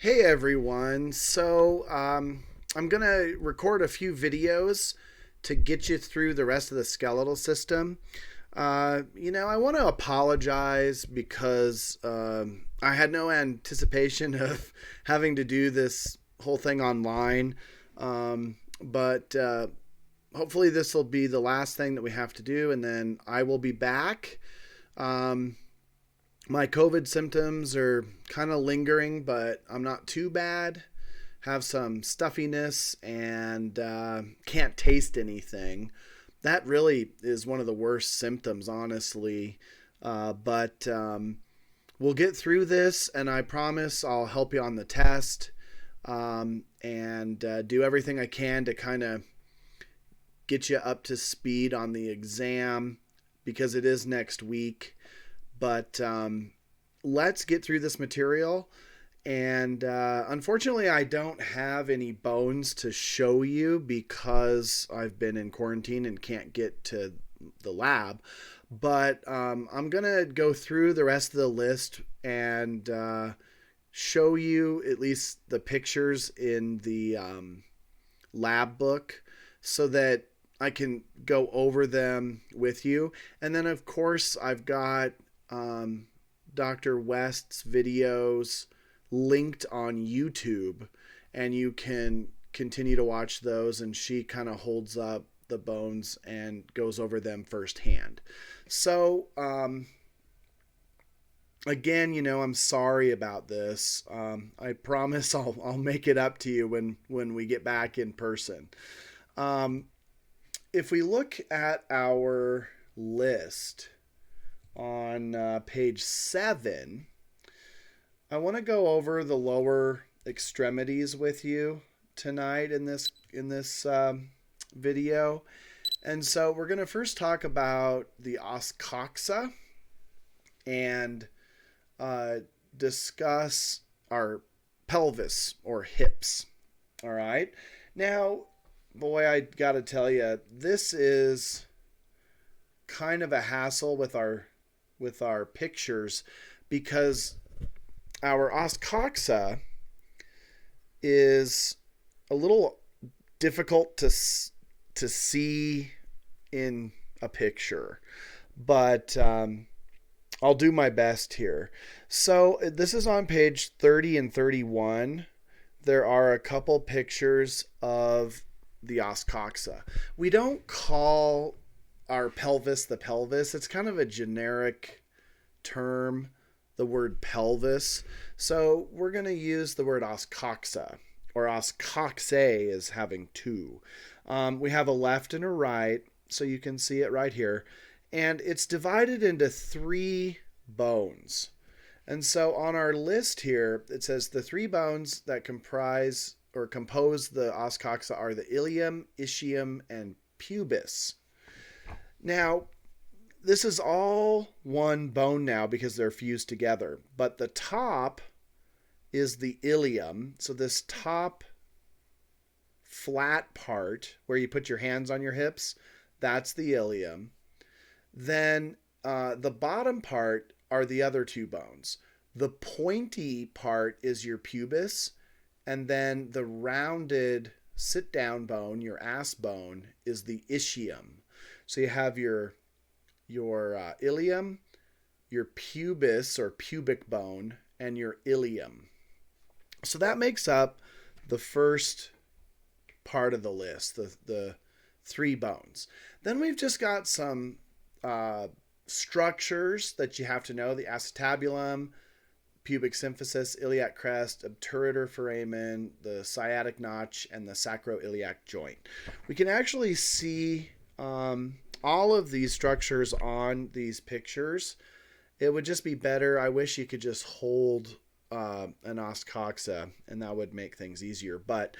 Hey everyone. I'm going to record a few videos to get you through the rest of the skeletal system. I want to apologize because I had no anticipation of having to do this whole thing online. But hopefully, this will be the last thing that we have to do, and then I will be back. Um, my COVID symptoms are kind of lingering, but I'm not too bad. Have some stuffiness and can't taste anything. That really is one of the worst symptoms, honestly. But we'll get through this, and I promise I'll help you on the test and do everything I can to kind of get you up to speed on the exam because it is next week. But let's get through this material. And unfortunately, I don't have any bones to show you because I've been in quarantine and can't get to the lab. But I'm going to go through the rest of the list and show you at least the pictures in the lab book so that I can go over them with you. And then, of course, I've got Dr. West's videos linked on YouTube, and you can continue to watch those. And she kind of holds up the bones and goes over them firsthand. So, again, I'm sorry about this. I promise I'll make it up to you when we get back in person. Um, if we look at our list on page 7, I want to go over the lower extremities with you tonight in this video. And so we're going to first talk about the Oscoxa and discuss our pelvis or hips. All right. Now, boy, I got to tell you, this is kind of a hassle with our pictures because our Oscoxa is a little difficult to see in a picture, but I'll do my best here. So this is on page 30 and 31. There are a couple pictures of the Oscoxa. We don't call our pelvis the pelvis. It's kind of a generic term, the word pelvis. So we're going to use the word Oscoxa, or Oscoxa is having two. We have a left and a right, so you can see it right here. And it's divided into 3 bones. And so on our list here, it says the 3 bones that comprise or compose the Oscoxa are the ilium, ischium, and pubis. Now, this is all one bone now because they're fused together. But the top is the ilium. So this top flat part where you put your hands on your hips, that's the ilium. Then the bottom part are the other 2 bones. The pointy part is your pubis. And then the rounded sit-down bone, your ass bone, is the ischium. So you have your ilium, your pubis or pubic bone, and your ilium. So that makes up the first part of the list, the 3 bones. Then we've just got some structures that you have to know: the acetabulum, pubic symphysis, iliac crest, obturator foramen, the sciatic notch, and the sacroiliac joint. We can actually see all of these structures on these pictures. It would just be better. I wish you could just hold an Oscoxa, and that would make things easier. But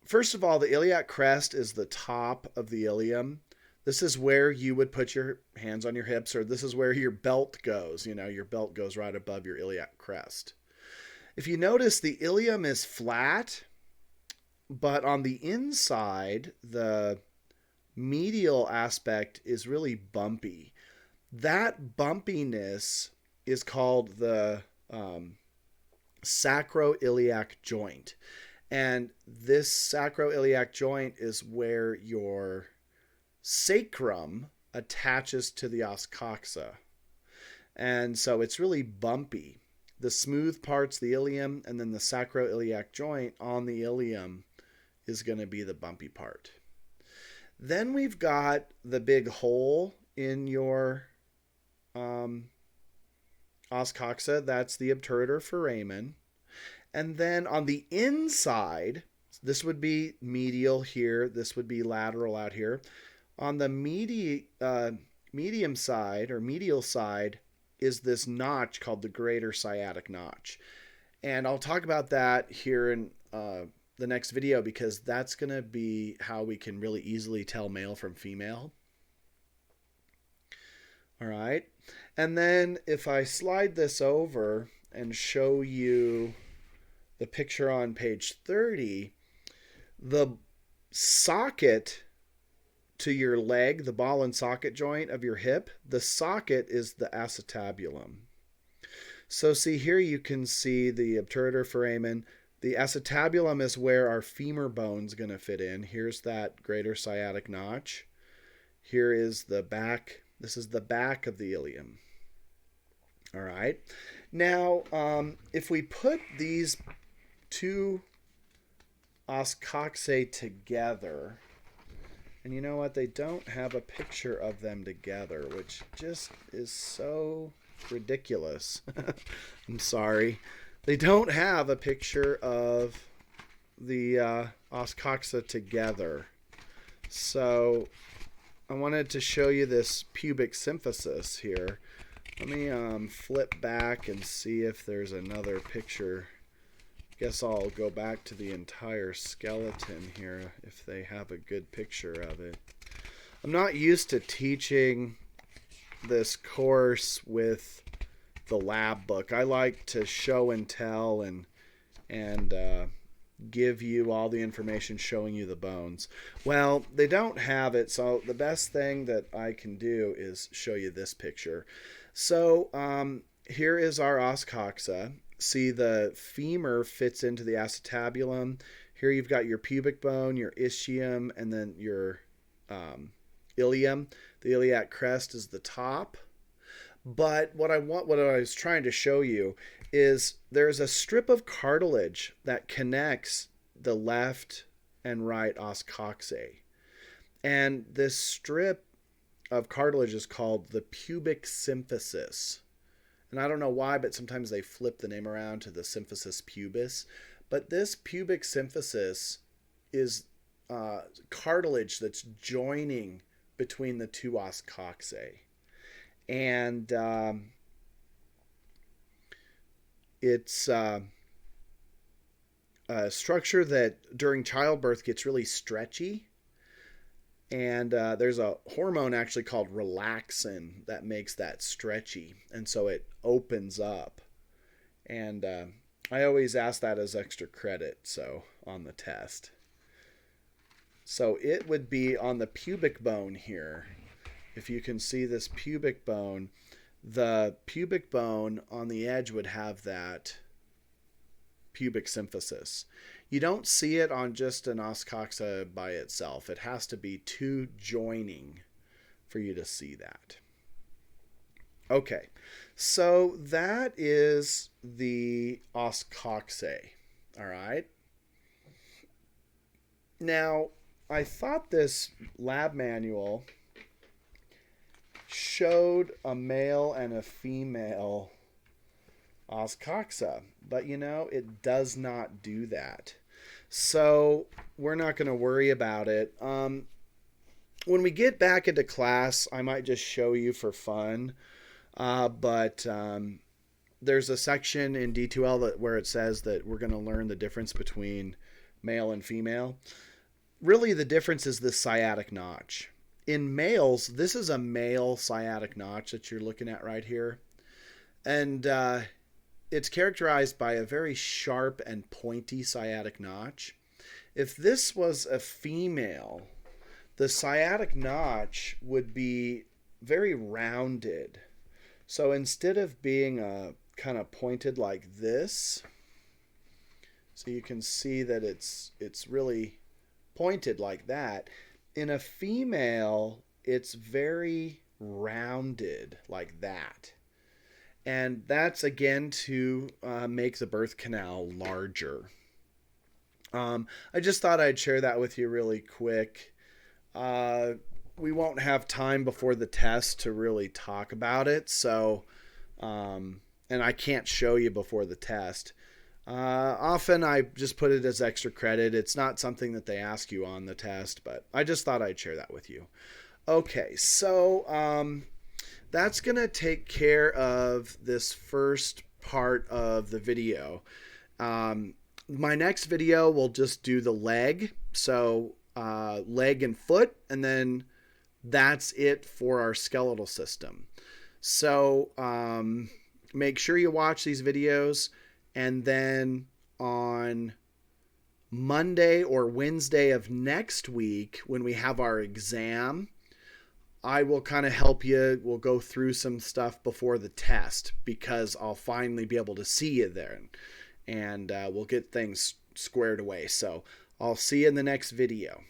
first of all, the iliac crest is the top of the ilium. This is where you would put your hands on your hips, or this is where your belt goes. Your belt goes right above your iliac crest. If you notice, the ilium is flat, but on the inside, the medial aspect is really bumpy. That bumpiness is called the sacroiliac joint. And this sacroiliac joint is where your sacrum attaches to the os coxa. And so it's really bumpy. The smooth part's the ilium, and then the sacroiliac joint on the ilium is going to be the bumpy part. Then we've got the big hole in your os coxa. That's the obturator foramen. And then on the inside, this would be medial here. This would be lateral out here. On the medium side or medial side is this notch called the greater sciatic notch. And I'll talk about that here in the next video, because that's going to be how we can really easily tell male from female. All right. And then if I slide this over and show you the picture on page 30, the socket to your leg, the ball and socket joint of your hip, the socket is the acetabulum. So see here, you can see the obturator foramen. The acetabulum is where our femur bone's going to fit in. Here's that greater sciatic notch. Here is the back. This is the back of the ilium. All right. Now, if we put these two os coxae together, and you know what? They don't have a picture of them together, which just is so ridiculous. I'm sorry. They don't have a picture of the os coxa together. So I wanted to show you this pubic symphysis here. Let me flip back and see if there's another picture. Guess I'll go back to the entire skeleton here if they have a good picture of it. I'm not used to teaching this course with the lab book. I like to show and tell and give you all the information showing you the bones. Well, they don't have it, so the best thing that I can do is show you this picture. So here is our os coxa. See, the femur fits into the acetabulum. Here you've got your pubic bone, your ischium, and then your ilium. The iliac crest is the top. But what I was trying to show you is there's a strip of cartilage that connects the left and right os coxae. And this strip of cartilage is called the pubic symphysis. And I don't know why, but sometimes they flip the name around to the symphysis pubis. But this pubic symphysis is cartilage that's joining between the two os coxae. And it's a structure that during childbirth gets really stretchy. And there's a hormone actually called relaxin that makes that stretchy. And so it opens up. And I always ask that as extra credit, so on the test. So it would be on the pubic bone here. If you can see this pubic bone, the pubic bone on the edge would have that pubic symphysis. You don't see it on just an os coxa by itself. It has to be two joining for you to see that. Okay, so that is the os coxae. All right. Now, I thought this lab manual showed a male and a female os coxa, but you know, it does not do that. So we're not going to worry about it. When we get back into class, I might just show you for fun. But there's a section in D2L where it says that we're going to learn the difference between male and female. Really, the difference is the sciatic notch. In males, this is a male sciatic notch that you're looking at right here. And it's characterized by a very sharp and pointy sciatic notch. If this was a female, the sciatic notch would be very rounded. So instead of being kind of pointed like this, So you can see that it's really pointed like that. In a female, it's very rounded like that. And that's again to make the birth canal larger. I just thought I'd share that with you really quick. We won't have time before the test to really talk about it, so and I can't show you before the test. Often I just put it as extra credit. It's not something that they ask you on the test, but I just thought I'd share that with you. Okay, so that's going to take care of this first part of the video. My next video will just do the leg, so leg and foot, and then that's it for our skeletal system. So make sure you watch these videos, and then on Monday or Wednesday of next week, when we have our exam, I will kind of help you. We'll go through some stuff before the test, because I'll finally be able to see you there, and we'll get things squared away. So I'll see you in the next video.